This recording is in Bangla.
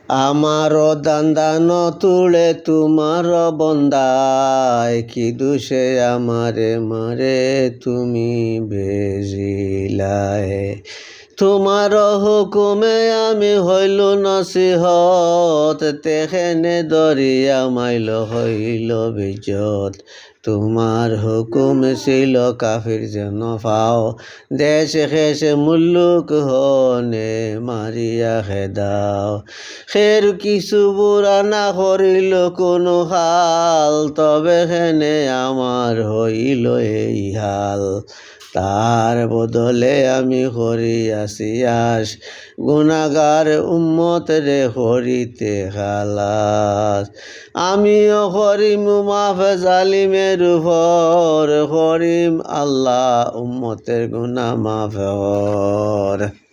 আমার দান তুলে তোমার বন্দায়, কি দোষে আমারে মারে তুমি বেজিলায়। তোমার হুকুমে আমি হইল নসিহত, তেখেনে দরিয়া মাইল হইল বিজত। তোমার হুকুম ছিল কাফির যেন পাও, দেশে খেসে মুল্লুক হনে মারিয়া খেদাও। খের কিছু বুড়া না করিল কোনো হাল, তবে হেনে আমার হইল এই হাল। তার বদলে আমি করিয়াছি আস, গুনাগার উম্মত রে করিতে খালাস। আমিও করিম মাফ জালিমের উপর, করিম আল্লাহ উম্মতের গুনাহ মাফ কর।